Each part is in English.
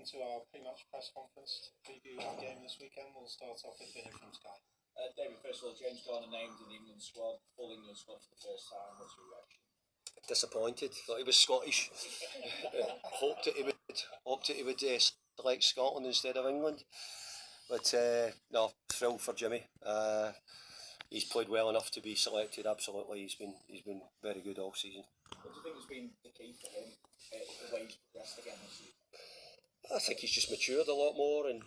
to our pre-match press conference to preview our game this weekend. We'll start off with Vinny from Sky. David, first of all, James Garner named in the England squad, full England squad for the first time. What's your reaction? Disappointed. Thought he was Scottish. hoped that he would select Scotland instead of England. But no, thrilled for Jimmy. He's played well enough to be selected. Absolutely, he's been very good all season. What do you think has been the key for him, the way he's progressed again this season? I think he's just matured a lot more and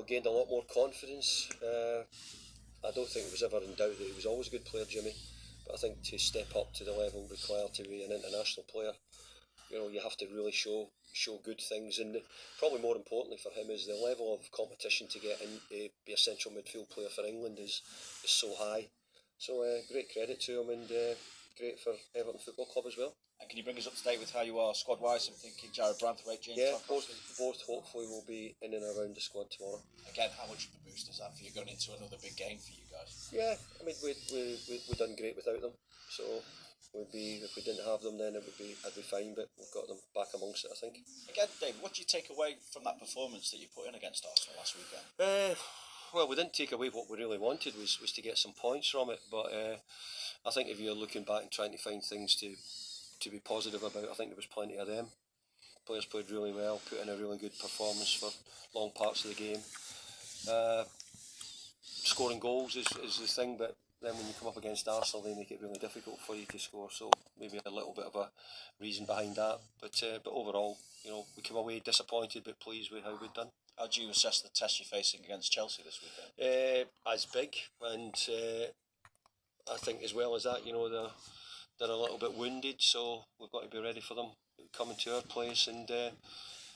gained a lot more confidence. I don't think it was ever in doubt that he was always a good player, Jimmy. But I think to step up to the level required to be an international player, you have to really show good things. And probably more importantly for him is the level of competition to get in to be a central midfield player for England is so high. So great credit to him and great for Everton Football Club as well. And can you bring us up to date with how you are squad-wise? I'm thinking Jared Branthwaite, James. Yeah, both hopefully will be in and around the squad tomorrow. Again, how much of a boost is that for you going into another big game for you guys? Yeah, I mean we've done great without them, so if we didn't have them then I'd be fine. But we've got them back amongst it, I think. Again, Dave, what do you take away from that performance that you put in against Arsenal last weekend? Well, we didn't take away what we really wanted was to get some points from it. But I think if you're looking back and trying to find things to be positive about, I think there was plenty of them. Players played really well, put in a really good performance for long parts of the game. Scoring goals is the thing, but then when you come up against Arsenal, they make it really difficult for you to score. So maybe a little bit of a reason behind that. But overall, we came away disappointed but pleased with how we'd done. How do you assess the test you're facing against Chelsea this weekend? As big, and I think as well as that, they're a little bit wounded, so we've got to be ready for them coming to our place and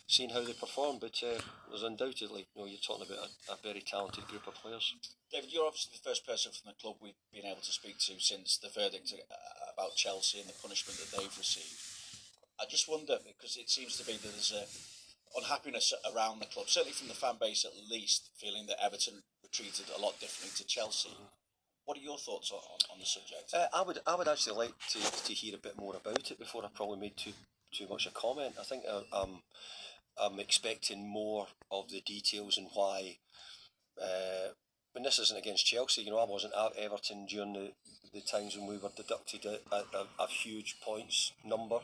seeing how they perform. But there's undoubtedly, you're talking about a very talented group of players. David, you're obviously the first person from the club we've been able to speak to since the verdict about Chelsea and the punishment that they've received. I just wonder, because it seems to be that there's a unhappiness around the club, certainly from the fan base at least, feeling that Everton were treated a lot differently to Chelsea. What are your thoughts on the subject? I would actually like to hear a bit more about it before I probably made too much a comment. I think I'm expecting more of the details and why. When this isn't against Chelsea, I wasn't at Everton during the times when we were deducted a huge points number.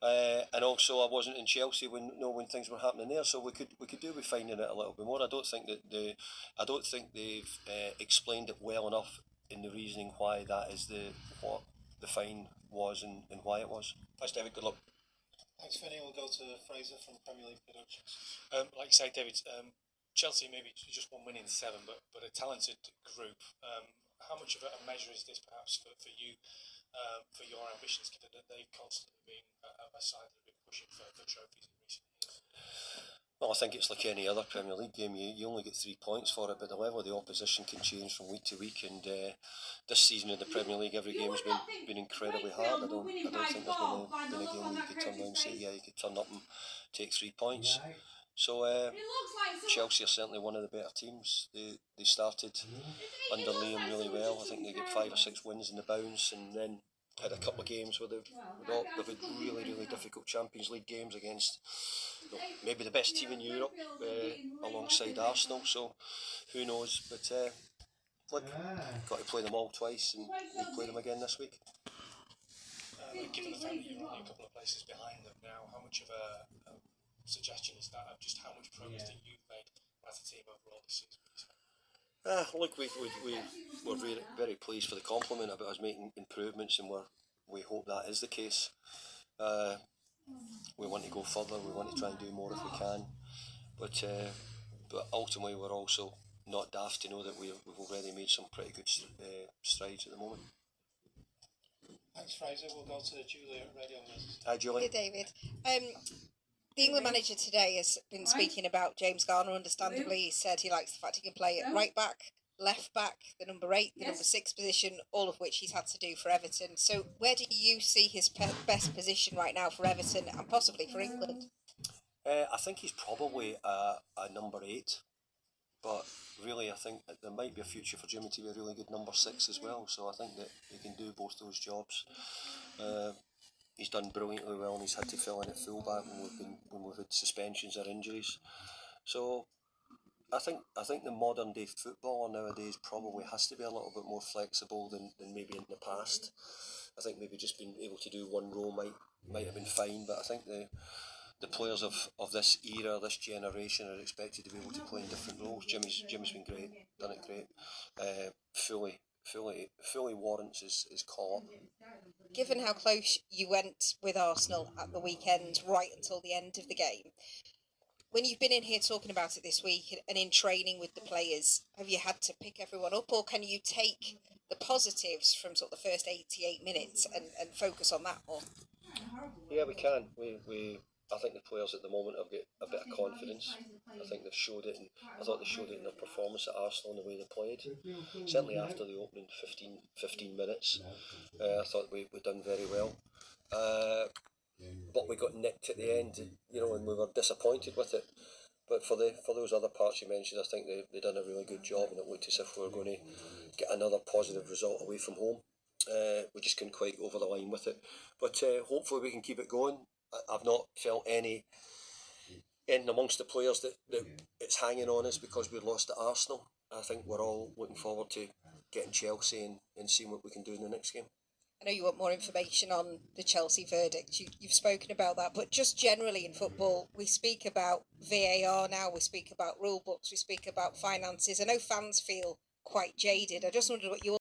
And also I wasn't in Chelsea when things were happening there, so we could do with finding it a little bit more. I don't think they've explained it well enough in the reasoning why that is what the fine was and why it was. Thanks, David. Good luck. Thanks, Vinny. We'll go to Fraser from Premier League Productions. Like you say, David, Chelsea maybe just one win in 7, but a talented group. How much of a measure is this perhaps for you? For your ambitions, given that they've constantly been a side that have been pushing for trophies in recent years? Well, I think it's like any other Premier League game. You only get 3 points for it, but the level of the opposition can change from week to week. And this season in the Premier League, every game has been incredibly hard. I don't think there's been a game where you could turn around and say, yeah, you could turn up and take 3 points. So Chelsea are certainly one of the better teams. They started under Liam really well. I think they get 5 or 6 wins in the bounce, and then had a couple of games where they've had really, really difficult Champions League games against maybe the best team in Europe alongside Arsenal. So who knows? But look, got to play them all twice, and we'll play them again this week. Given the fact that you're only a couple of places behind them now, how much of a suggestion is that of just how much progress that you've made as a team overall this season? Look, we're very, very pleased for the compliment about us making improvements, and we hope that is the case. We want to go further. We want to try and do more if we can, but ultimately we're also not daft to know that we've already made some pretty good strides at the moment. Thanks, Fraser. We'll go to Julia at Radio News. Hi, Julie. Hey, David. The England manager today has been speaking about James Garner, understandably. He said he likes the fact he can play at right back, left back, the number 8, the number 6 position, all of which he's had to do for Everton. So where do you see his best position right now for Everton and possibly for England? I think he's probably a number 8, but really I think that there might be a future for Jimmy to be a really good number 6 as well. So I think that he can do both those jobs. he's done brilliantly well, and he's had to fill in at fullback when we've had suspensions or injuries. So I think the modern day footballer nowadays probably has to be a little bit more flexible than maybe in the past. I think maybe just being able to do one role might have been fine, but I think the players of this era, this generation, are expected to be able to play in different roles. Jimmy's been great, done it great. Fully warrants his call up. Given how close you went with Arsenal at the weekend, right until the end of the game, when you've been in here talking about it this week and in training with the players, have you had to pick everyone up, or can you take the positives from sort of the first 88 minutes and focus on that more? Yeah, we can. I think the players at the moment have got a bit of confidence. I think they've showed it, and I thought they showed it in their performance at Arsenal and the way they played. Certainly after the opening 15 minutes, I thought we'd done very well. But we got nicked at the end, and we were disappointed with it. But for those other parts you mentioned, I think they done a really good job, and it looked as if we were going to get another positive result away from home. We just couldn't quite go over the line with it. But hopefully we can keep it going. I've not felt any amongst the players that it's hanging on us because we lost at Arsenal. I think we're all looking forward to getting Chelsea and seeing what we can do in the next game. I know you want more information on the Chelsea verdict. You've spoken about that, but just generally in football, we speak about VAR now, we speak about rule books, we speak about finances. I know fans feel quite jaded. I just wondered what your